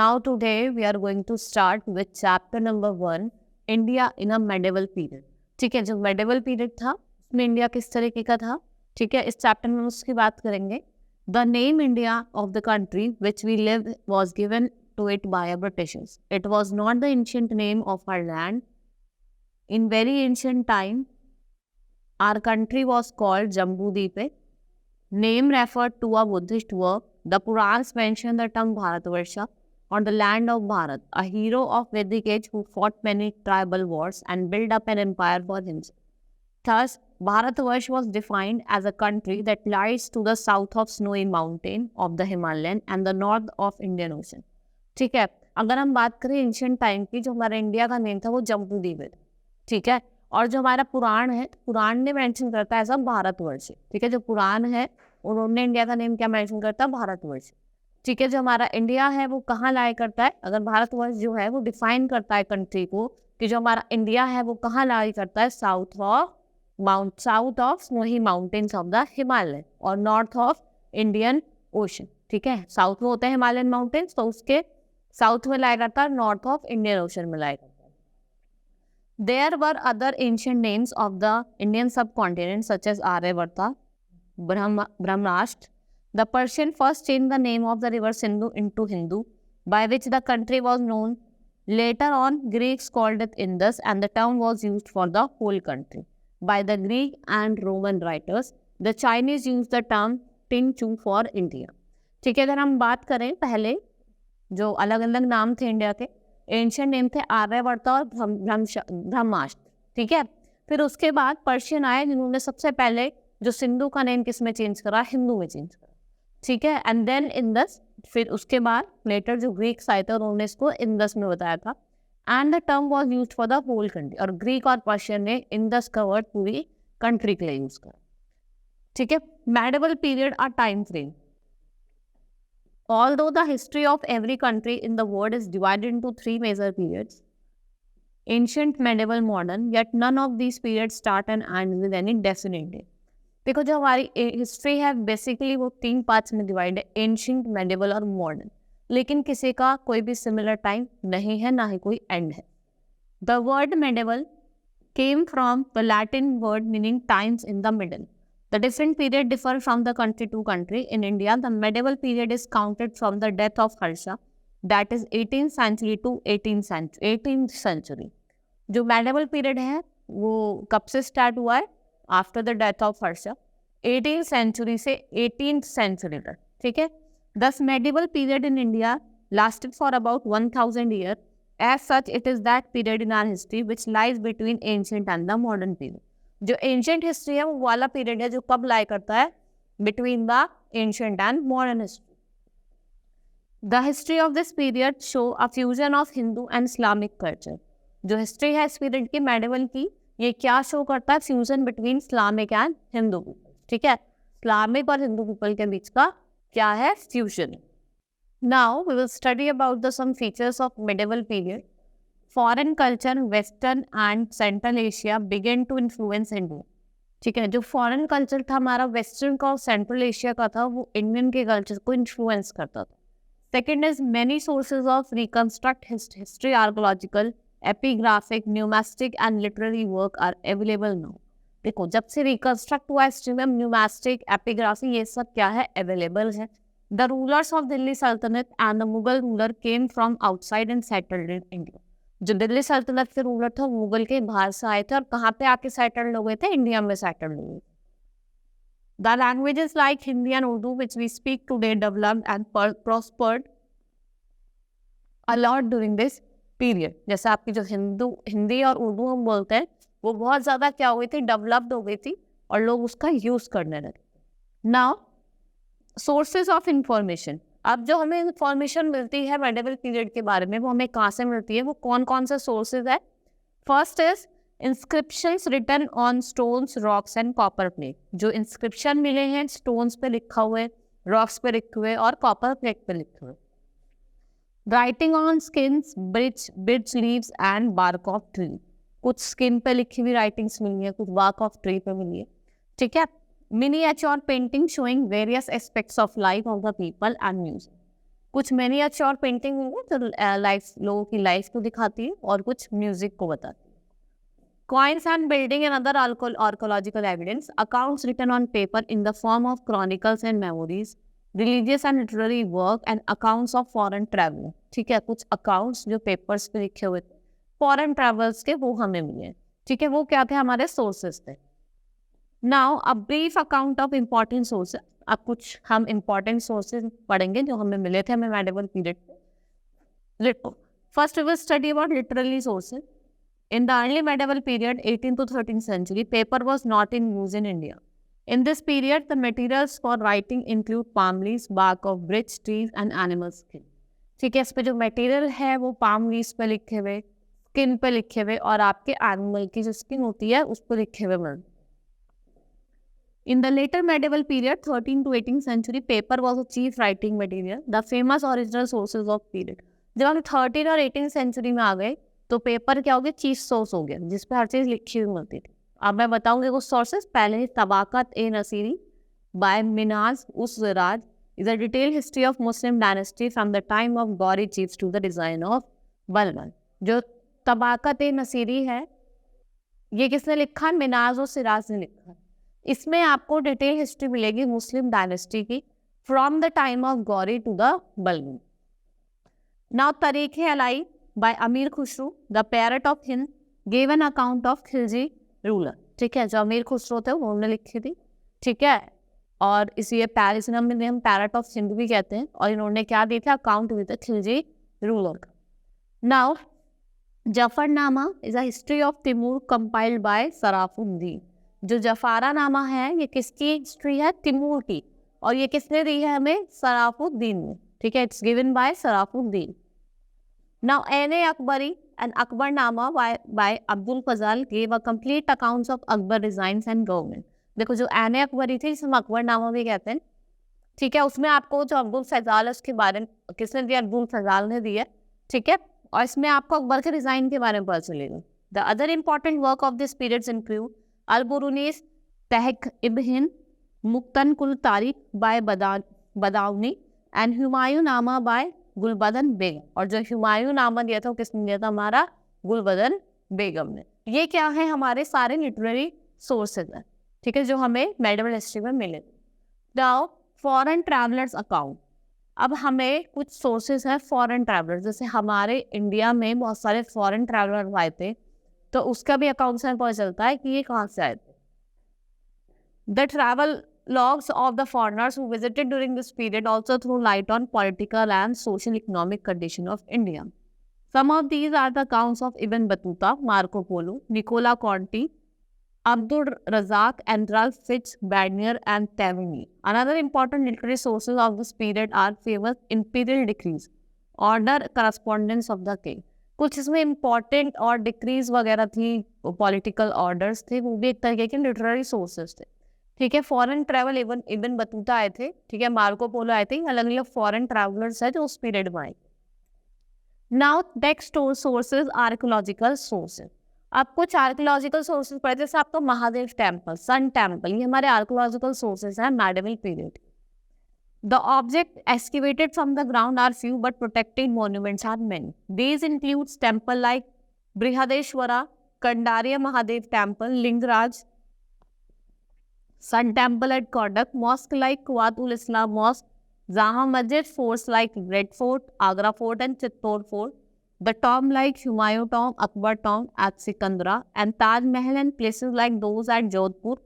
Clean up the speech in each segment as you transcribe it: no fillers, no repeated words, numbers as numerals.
Now today we are going to start with chapter number 1, India in a medieval period. ठीक है, जो medieval period था उसमें India किस तरीके का था, ठीक है, इस चैप्टर में उसकी बात करेंगे. The name India of the country which we live was given to it by a Britishers. It was not the ancient name of our land. In very ancient time, our country was called Jambudvipe. Name referred to a Buddhist work. The Purans mention the term Bharatvarsha, on the land of Bharat, a hero of Vedic age who fought many tribal wars and built up an empire for himself. Thus, Bharatvarsh was defined as a country that lies to the south of snowy mountain of the Himalayan and the north of Indian Ocean. ठीक है, अगर हम बात करें ancient time की, जो हमारा India का नेम था वो जम्बूद्वीप है. ठीक है, और जो हमारा पुराण है, पुराण ने मेंशन करता है ऐसा भारतवर्ष. ठीक है, जो पुराण है उन्होंने इंडिया का नेम क्या मेंशन करता है, भारतवर्ष. ठीक है, जो हमारा इंडिया है वो कहाँ लाया करता है, अगर भारतवर्ष जो है वो डिफाइन करता है कंट्री को कि जो हमारा इंडिया है वो कहाँ लाया करता है, south of snowy mountains of the Himalaya और नॉर्थ ऑफ इंडियन ओशन. ठीक है, साउथ में होते हैं हिमालयन माउंटेन्स, तो उसके साउथ में लाया करता है, नॉर्थ ऑफ इंडियन ओशन में लाया करता है. There were other ancient names of the Indian subcontinent such as Aryavarta, ब्रह्माष्ट्र. The Persian first changed the name of the river Sindhu into Hindu, by which the country was known. Later on, Greeks called it Indus, and the term was used for the whole country by the Greek and Roman writers. The Chinese used the term Tinchu for India. ठीक है, अगर हम बात करें पहले जो अलग अलग नाम थे इंडिया के, एंशियंट नेम थे आर्यवर्ता और ब्रह्माष्ट्र. ठीक है, फिर उसके बाद पर्शियन आए जिन्होंने सबसे पहले जो सिंधु का नेम किस में चेंज करा, हिंदू में चेंज करा. ठीक है, एंड देन इंदस. फिर उसके बाद लेटर जो ग्रीक्स आए थे उन्होंने इसको इंदस में बताया था. And the term was used for the whole country, और ग्रीक और पर्शियन ने इंदस का वर्ड पूरी कंट्री के लिए यूज करा. ठीक है, मेडिवल पीरियड और time frame. Although the history of every country in the world is divided into 3 major periods, ancient, medieval, modern, yet none of these periods start and end with any definite date. देखो, जो हमारी history है basically वो 3 parts में divide है, ancient, medieval और modern, लेकिन किसी का कोई भी सिमिलर टाइम नहीं है, ना ही कोई एंड है. The word medieval came from the Latin word meaning times in the middle. The different period differ from the country to country. In India the medieval period is counted from the death of Harsha, that is 18th century to 18th century. जो मेडिवल पीरियड है वो कब से start हुआ है, after the death of Harsha, 18th century से 18th century तक. ठीक है, thus medieval period in India lasted for about 1000 year. As such it is that period in our history which lies between ancient and the modern period. जो ancient history है वो वाला period है जो कब लाई करता है, between the ancient and modern history. The history of this period show a fusion of Hindu and Islamic culture. जो हिस्ट्री है इस पीरियड की मेडिवल की, ये क्या शो करता है, fusion between Islamic and Hindu people. ठीक है, इस्लामिक और हिंदू पीपल के बीच का क्या है, fusion. Now we will study about the some features of medieval period. Foreign culture, western and central Asia began to influence India. ठीक है, जो फॉरेन कल्चर था हमारा वेस्टर्न का और सेंट्रल एशिया का था, वो इंडियन के कल्चर को इन्फ्लुएंस करता था. Second is many sources of reconstruct history, archaeological, epigraphic, numismatic and literary work are available now. देखो, जब से रिकंस्ट्रक्ट हुआ हिस्ट्री में न्यूमेस्टिक, एपिग्राफी, ये सब क्या है, अवेलेबल है. द रूलर्स ऑफ दिल्ली सल्तनत and the Mughal ruler came from outside and settled in India. जो दिल्ली सल्तनत के रूलर थे वो मुगल के बाहर से आए थे और कहाँ पे आके सेटल्ड हो गए थे, इंडिया में सेटल्ड हो गए. The languages like Hindi and Urdu which we speak today developed and prospered a lot during this period. जैसे आपकी जो हिंदी और उर्दू हम बोलते हैं वो बहुत ज़्यादा क्या हो गई थी, डेवलप्ड हो गई थी और लोग उसका यूज़ करने लगे. Now sources of information. अब जो हमें इंफॉर्मेशन मिलती है मेडिवल पीरियड के बारे में वो हमें कहाँ से मिलती है, वो कौन कौन से सोर्सेज है. First is inscriptions written on stones, rocks and copper plate. जो इंस्क्रिप्शन मिले हैं स्टोन्स पे लिखा हुए, रॉक्स पे लिखे हुए और कॉपर प्लेट पे लिखे हुए. Writing on skins, beads, leaves and bark of tree. कुछ स्किन पे लिखी हुई राइटिंग्स मिली है, कुछ बार्क ऑफ ट्री पे मिली है. ठीक है, miniature painting showing various aspects of life of the people and music. कुछ मिनिएचर पेंटिंग होंगे जो लाइफ लोगों की लाइफ को दिखाती है और कुछ म्यूजिक को बताती है। Coins and building and other archaeological evidence, accounts written on paper in the form of chronicles and memories, religious and literary work and accounts of foreign travel। ठीक है, कुछ accounts जो papers पे लिखे हुए थे foreign travels के, वो हमें मिले। ठीक है, वो क्या थे, हमारे sources थे। Now a brief account of important sources। अब कुछ हम important sources पढ़ेंगे जो हमें मिले थे हमें medieval period पे। First we will study about literary sources। In the early medieval period, 18th to 13th century, paper was not in use in India. In this period, the materials for writing include palm leaves, bark of birch trees and animal skin। ठीक है, इस पे जो material है वो palm leaves पे लिखे हुए, स्किन पे लिखे हुए और आपके एनिमल की जो स्किन होती है उस पर लिखे हुए word. In the later medieval period, 13th to 18th century, paper was a chief writing material. The famous original sources of period। जब हम 13 और 18th सेंचुरी में आ गए तो पेपर क्या हो गया, चीफ सोर्स हो गया जिसपे हर चीज लिखी हुई मिलती थी। अब मैं बताऊंगी कुछ सोर्सेस। पहले तबाकत ए Nasiri by Minhaj us Siraj is a detail history of Muslim dynasty from the time of Ghori chiefs to the design of Balban. जो तबाकत ए नसीरी है ये किसने लिखा, मिनाज और सिराज ने लिखा। इसमें आपको डिटेल हिस्ट्री मिलेगी मुस्लिम डायनेस्टी की from the time of Ghori to the Balban. Now Tarikh Alai by Amir Khusro, the parrot of Hind, gave an account of Khilji ruler. ठीक है, जो अमीर खुसरो थे उन्होंने लिखी थी। ठीक है, और इसी पैरिस नाम में हम पैरट ऑफ हिंद भी कहते हैं। और इन्होंने क्या दिया था, अकाउंट दिया था खिलजी रूलर का। Now Zafarnama is a history of Timur compiled by Sharafuddin. जो जफरानामा है ये किसकी हिस्ट्री है, तिमूर की, और ये किसने दी है हमें, सराफुद्दीन ने। ठीक है, it's given by Sharafuddin. Now, N.A. Akbari and Akbarnama by Abdul Fazal gave a complete accounts of Akbar designs and government। देखो जो N.A. अकबरी थी जिसे हम अकबरनामा भी कहते हैं। ठीक है, उसमें आपको जो अब्दुल फैजाल है उसके बारे में किसने दिया, अब्दुल फैजाल ने दिया। ठीक है, और इसमें आपको अकबर के डिजाइन के बारे में पता चलेगा। The other important work of this periods include Al-Biruni's Tahqiq-i-Hind, मुक्तन कुल तारीख बाय बदाउनी एंड हुमायूं नामा बाय गुलबदन बेगम। और जो हुमायूं नामा दिया था वो किसने दिया था, हमारा गुलबदन बेगम ने। ये क्या है, हमारे सारे लिटरेरी सोर्सेज हैं। ठीक है, जो हमें मेडिवल हिस्ट्री में मिले। Now foreign travellers account. अब हमें कुछ सोर्सेज हैं फॉरेन ट्रैवलर्स, जैसे हमारे इंडिया में बहुत सारे फॉरेन ट्रैवलर आए थे तो उसका भी अकाउंट से पता चलता है कि ये कहाँ से आए थे। The travel logs of the foreigners who visited during this period also throw light on political and social economic condition of India. Some of these are the accounts of Ibn Battuta, Marco Polo, Nicola Conti, Abdul Razak, and Ralph Fitzbardner and Tavernier. Another important literary sources of this period are famous imperial decrees, order correspondence of the king। कुछ इसमें important और decrease वगैरह थी, political orders थे, वो भी एक तरीके के लिटरेरी सोर्सेज थे। ठीक है, फॉरेन ट्रैवल इबन बतूता आए थे। ठीक है, मार्को पोलो आए थे, अलग अलग फॉरेन ट्रैवलर्स है जो उस पीरियड में आए। Now next sources archaeological sources. अब कुछ आर्कियोलॉजिकल सोर्सेज पढ़े, जैसे आपको महादेव टेम्पल, सन टेम्पल, ये हमारे आर्कियोलॉजिकल सोर्सेज हैं medieval period. The object excavated from the ground are few but protected monuments are many. These includes temple like Brihadeshwara, Kandariya Mahadev temple, Lingaraj, Sun Temple at Kodak, mosque like Quwwatul Islam Mosque, Zaha Masjid, forts like Red Fort, Agra Fort and Chittor Fort, the tomb like Humayun Tomb, Akbar Tomb at Sikandra, and Taj Mahal and places like those at Jodhpur,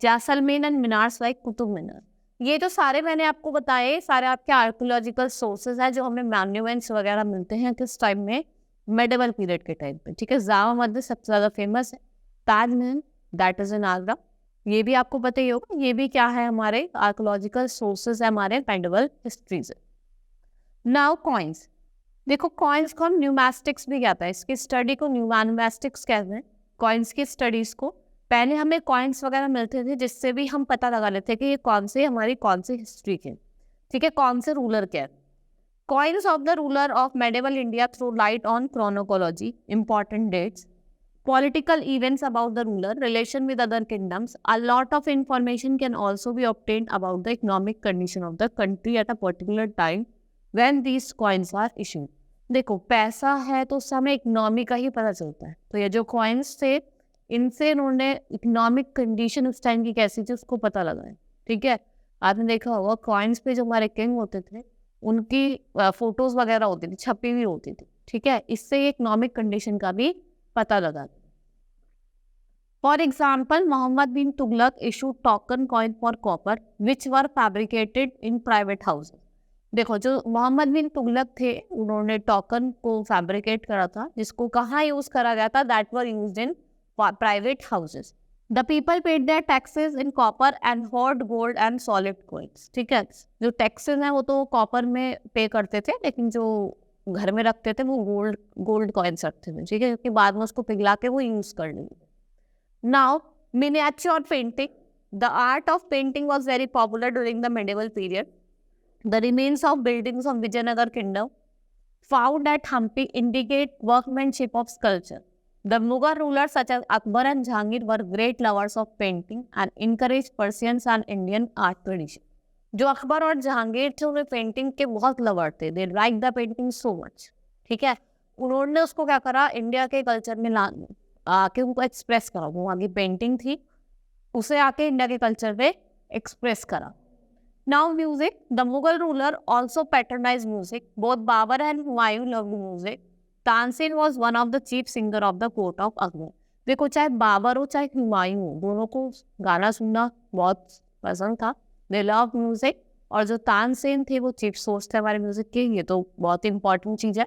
Jaisalmer and minars like Qutub Minar। ये जो सारे मैंने आपको बताए सारे आपके archaeological sources हैं जो हमें मॉन्यूमेंट्स वगैरह मिलते हैं किस टाइम में, मेडिवल पीरियड के टाइम पे। ठीक है, जामा मस्जिद सबसे ज़्यादा फेमस है, Taj Mahal that is in Agra, ये भी आपको पता ही होगा। ये भी क्या है, हमारे आर्कियोलॉजिकल सोर्सेज है, हमारे मेडिवल हिस्ट्री से। Now coins. देखो कॉइन्स को हम न्यूमैस्टिक्स भी कहता है, इसकी स्टडी को न्यूमैस्टिक्स कहते हैं, कॉइन्स की स्टडीज को। पहले हमें कॉइन्स वगैरह मिलते थे जिससे भी हम पता लगा लेते थे कि ये कौन से हमारी कौन सी हिस्ट्री के, ठीक है, कौन से रूलर के। Coins of the ruler of medieval India through light on chronology, important dates, political events about the ruler, relation with other kingdoms. A lot of information can also be obtained about the economic condition of the country at a particular time, when these coins are issued. देखो पैसा है तो उस समय economy का ही पता चलता है, तो ये जो कॉइन्स थे इनसे इन्होंने इकोनॉमिक कंडीशन उस टाइम की कैसी थी उसको पता लगा है। ठीक है, आपने देखा होगा कॉइन्स पे जो हमारे किंग होते थे उनकी फोटोज वगैरह होती थी, छपी हुई होती थी। ठीक है, इससे इकोनॉमिक कंडीशन का भी पता लगा। For example, Mohammad bin Tughlaq issued token coin for copper which were fabricated in private houses. देखो जो मोहम्मद बिन तुगलक थे उन्होंने टोकन को फैब्रिकेट करा था, जिसको कहाँ यूज करा गया था, that were used in private houses. The people paid their taxes in copper and horde gold and solid coins. ठीक है, जो टैक्सेस हैं वो तो कॉपर में पे करते थे, लेकिन जो घर में रखते थे वो गोल्ड कॉइन्स रखते थे। ठीक है, क्योंकि बाद में उसको पिघला के वो यूज कर लेंगे। Now, miniature painting. The art of painting was very popular during the medieval period. The remains of buildings of Vijayanagar kingdom found at Hampi indicate workmanship of sculpture. The Mughal rulers such as Akbar and Jahangir were great lovers of painting and encouraged Persian and Indian art tradition. जो अकबर और जहांगीर थे उन्हें painting के बहुत lover थे, they like the painting so much. ठीक है, उन्होंने उसको क्या करा, इंडिया के कल्चर में आके उनको एक्सप्रेस करा। वो आगे पेंटिंग थी उसे आके इंडिया के कल्चर में एक्सप्रेस करा। Now music, the Mughal ruler also patronise music, both Babur and Humayun loved music. Tansen was one of the chief singer of the court of Akbar. देखो चाहे बाबर हो चाहे हुमायूं हो, दोनों को गाना सुनना बहुत पसंद था, दे लव म्यूजिक। और जो तानसेन थे वो चीफ सोर्स थे हमारे म्यूजिक के, ये तो बहुत इंपॉर्टेंट चीज है।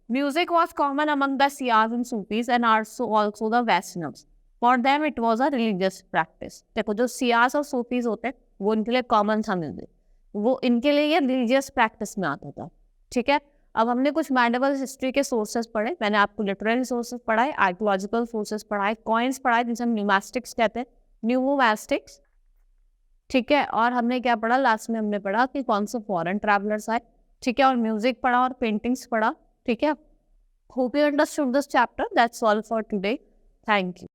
Music was common among the Shias and Sufis and also the Vaishnavas. For them it was a religious practice. देखो जो सियास और सूफीज होते हैं वो इनके लिए कॉमन था म्यूजिक, वो इनके लिए ये रिलीजियस प्रैक्टिस में आता था। ठीक है, अब हमने कुछ मेडिवल हिस्ट्री के सोर्सेज पढ़े, मैंने आपको लिटरेरी सोर्सेज पढ़ाए, आर्कियोलॉजिकल सोर्सेज पढ़ाए, कॉइन्स पढ़ाए जिसे हम न्यूमास्टिक्स कहते हैं, न्यूमोमास्टिक्स। ठीक है, और हमने क्या पढ़ा, लास्ट में हमने पढ़ा कि कौन से फॉरेन ट्रैवलर्स आए। ठीक है, और म्यूजिक पढ़ा और पेंटिंग्स पढ़ा। ठीक है, hope you understood this chapter. That's all for today. Thank you.